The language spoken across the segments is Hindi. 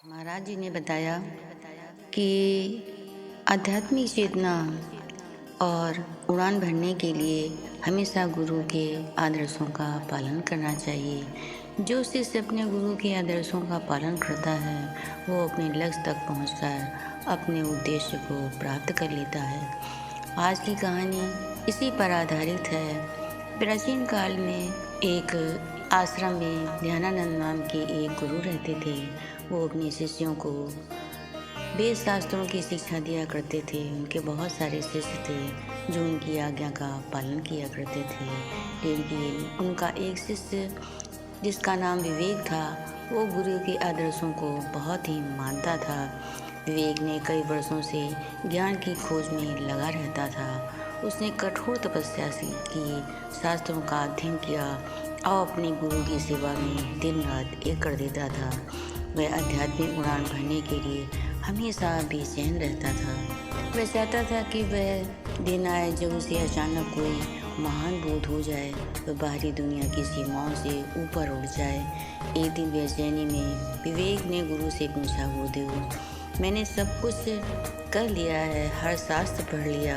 महाराज जी ने बताया कि आध्यात्मिक चेतना और उड़ान भरने के लिए हमेशा गुरु के आदर्शों का पालन करना चाहिए। जो शिष्य अपने गुरु के आदर्शों का पालन करता है वो अपने लक्ष्य तक पहुंचकर अपने उद्देश्य को प्राप्त कर लेता है। आज की कहानी इसी पर आधारित है। प्राचीन काल में एक आश्रम में ध्यानानंद नाम के एक गुरु रहते थे। वो अपने शिष्यों को वेद शास्त्रों की शिक्षा दिया करते थे। उनके बहुत सारे शिष्य थे जो उनकी आज्ञा का पालन किया करते थे। लेकिन उनका एक शिष्य जिसका नाम विवेक था, वो गुरु के आदर्शों को बहुत ही मानता था। विवेक ने कई वर्षों से ज्ञान की खोज में लगा रहता था। उसने कठोर तपस्या की, शास्त्रों का अध्ययन किया और अपने गुरु की सेवा में दिन रात एक कर देता था। वह आध्यात्मिक उड़ान भरने के लिए हमेशा बेचैन रहता था। वह चाहता था कि वह दिन आए जब उसे अचानक कोई महान बोध हो जाए, वह बाहरी दुनिया की सीमाओं से ऊपर उठ जाए। एक दिन बेचैनी में विवेक ने गुरु से पूछा, गुरुदेव, मैंने सब कुछ कर लिया है, हर शास्त्र पढ़ लिया,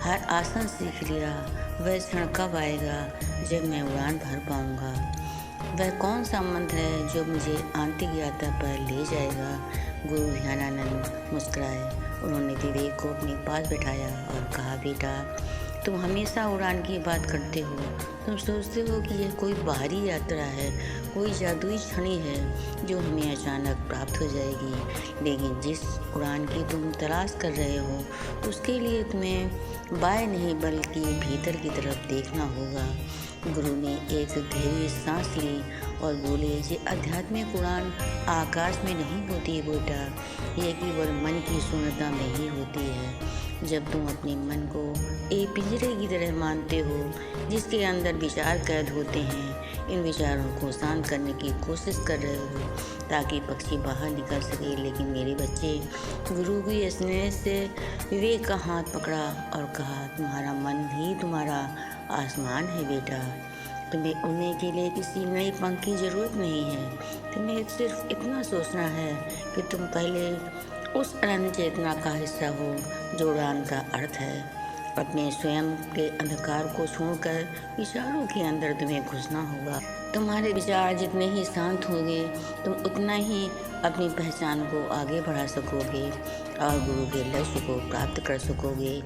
हर आसन सीख लिया, वह क्षण कब आएगा जब मैं उड़ान भर पाऊंगा? वह कौन सा मंत्र है जो मुझे आंतरिक यात्रा पर ले जाएगा? गुरु ध्यानानंद मुस्कुराए। उन्होंने विवेक को अपने पास बिठाया और कहा, बेटा, तुम हमेशा उड़ान की बात करते हो। तुम सोचते हो कि यह कोई बाहरी यात्रा है, कोई जादुई छड़ी है जो हमें अचानक प्राप्त हो जाएगी। लेकिन जिस उड़ान की तुम तलाश कर रहे हो उसके लिए तुम्हें बाएं नहीं बल्कि भीतर की तरफ देखना होगा। गुरु ने एक गहरी सांस ली और बोले, ये आध्यात्मिक उड़ान आकाश में नहीं होती बेटा, यह केवल मन की शून्यता में ही होती है। जब तुम अपने मन को एक पिंजरे की तरह मानते हो जिसके अंदर विचार कैद होते हैं, इन विचारों को शांत करने की कोशिश कर रहे हो ताकि पक्षी बाहर निकल सके। लेकिन मेरे बच्चे, गुरु की स्नेह से विवेक का हाथ पकड़ा और कहा, तुम्हारा मन ही तुम्हारा आसमान है बेटा। तुम्हें उड़ने के लिए किसी नई पंख की ज़रूरत नहीं है। तुम्हें सिर्फ इतना सोचना है कि तुम पहले उस अनंत चेतना का हिस्सा हो जो उड़ान का अर्थ है। अपने स्वयं के अंधकार को छोड़कर विचारों के अंदर तुम्हें घुसना होगा। तुम्हारे विचार जितने ही शांत होंगे तुम उतना ही अपनी पहचान को आगे बढ़ा सकोगे और गुरु के लक्ष्य को प्राप्त कर सकोगे।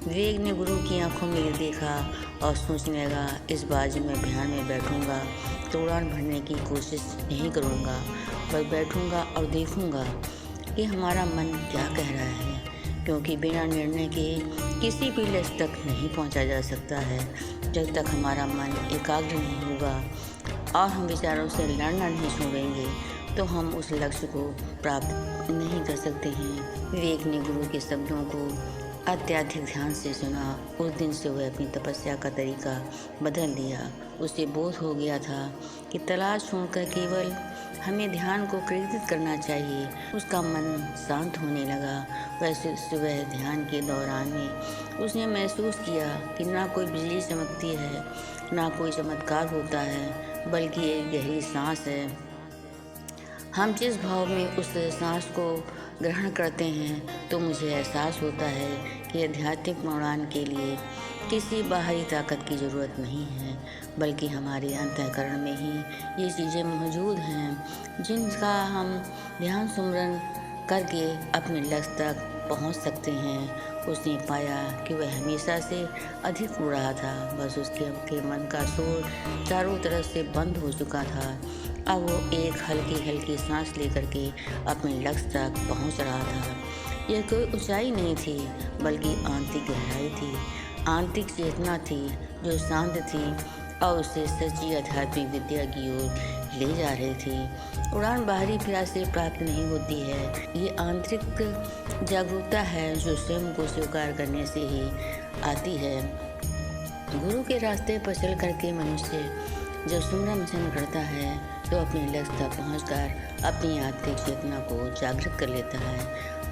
विवेक ने गुरु की आंखों में देखा और सोचने लगा, इस बार जब मैं ध्यान में बैठूंगा तो उड़ान भरने की कोशिश नहीं करूंगा, पर बैठूंगा और देखूंगा कि हमारा मन क्या कह रहा है। क्योंकि बिना निर्णय के किसी भी लक्ष्य तक नहीं पहुंचा जा सकता है। जब तक हमारा मन एकाग्र नहीं होगा और हम विचारों से लड़ना नहीं छोड़ेंगे तो हम उस लक्ष्य को प्राप्त नहीं कर सकते हैं। विवेक ने गुरु के शब्दों को अत्यधिक ध्यान से सुना। उस दिन से वह अपनी तपस्या का तरीका बदल दिया। उसे बोध हो गया था कि तलाश छोड़कर केवल हमें ध्यान को केंद्रित करना चाहिए। उसका मन शांत होने लगा। वैसे सुबह ध्यान के दौरान में उसने महसूस किया कि ना कोई बिजली चमकती है, ना कोई चमत्कार होता है, बल्कि एक गहरी सांस है। हम जिस भाव में उस सांस को ग्रहण करते हैं तो मुझे एहसास होता है कि आध्यात्मिक उड़ान के लिए किसी बाहरी ताकत की ज़रूरत नहीं है, बल्कि हमारे अंतःकरण में ही ये चीज़ें मौजूद हैं जिनका हम ध्यान सुमरन करके अपने लक्ष्य तक पहुंच सकते हैं। उसने पाया कि वह हमेशा से अधिक उड़ रहा था। बस उसके मन का शोर चारों तरफ से बंद हो चुका था। अब वो एक हल्की हल्की सांस लेकर के अपने लक्ष्य तक पहुंच रहा था। यह कोई ऊंचाई नहीं थी, बल्कि आंतरिक गहराई थी, आंतरिक चेतना थी जो शांत थी और उसे सच्ची आध्यात्मिक विद्या की ओर ले जा रही थी। उड़ान बाहरी प्रयास से प्राप्त नहीं होती है, ये आंतरिक जागरूकता है जो स्वयं को स्वीकार करने से ही आती है। गुरु के रास्ते पर चल करके मनुष्य जब सुमरन भजन करता है तो अपने लक्ष्य तक पहुंचकर अपनी आंतरिक चेतना को जागृत कर लेता है।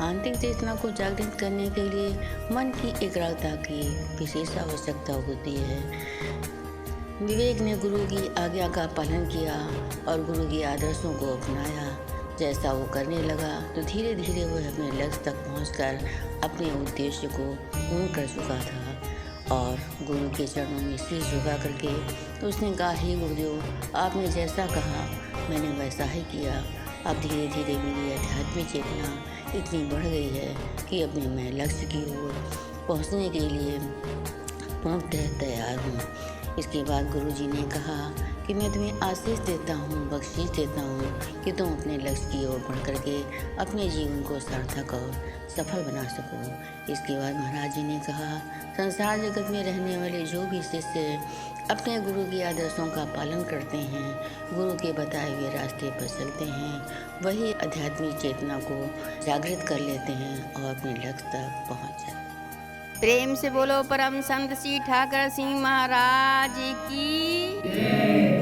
आंतरिक चेतना को जागृत करने के लिए मन की एकाग्रता की विशेष आवश्यकता होती है। विवेक ने गुरु की आज्ञा का पालन किया और गुरु के आदर्शों को अपनाया। जैसा वो करने लगा तो धीरे धीरे वो अपने लक्ष्य तक पहुंचकर अपने उद्देश्य को पूर्ण कर चुका था। और गुरु के चरणों में सिर झुका करके उसने कहा, हे गुरुदेव, आपने जैसा कहा मैंने वैसा ही किया। अब धीरे धीरे मेरी आध्यात्मिक चेतना इतनी बढ़ गई है कि अपने मैं लक्ष्य की ओर पहुंचने के लिए पूर्णतः तैयार हूँ। इसके बाद गुरुजी ने कहा कि मैं तुम्हें आशीष देता हूँ, बख्शीश देता हूँ कि तुम अपने लक्ष्य की ओर बढ़ करके अपने जीवन को सार्थक और सफल बना सको। इसके बाद महाराज जी ने कहा, संसार जगत में रहने वाले जो भी शिष्य अपने गुरु के आदर्शों का पालन करते हैं, गुरु के बताए हुए रास्ते पर चलते हैं, वही आध्यात्मिक चेतना को जागृत कर लेते हैं और अपने लक्ष्य तक पहुँच जाते हैं। प्रेम से बोलो परम संत श्री ठाकर सिंह महाराज की।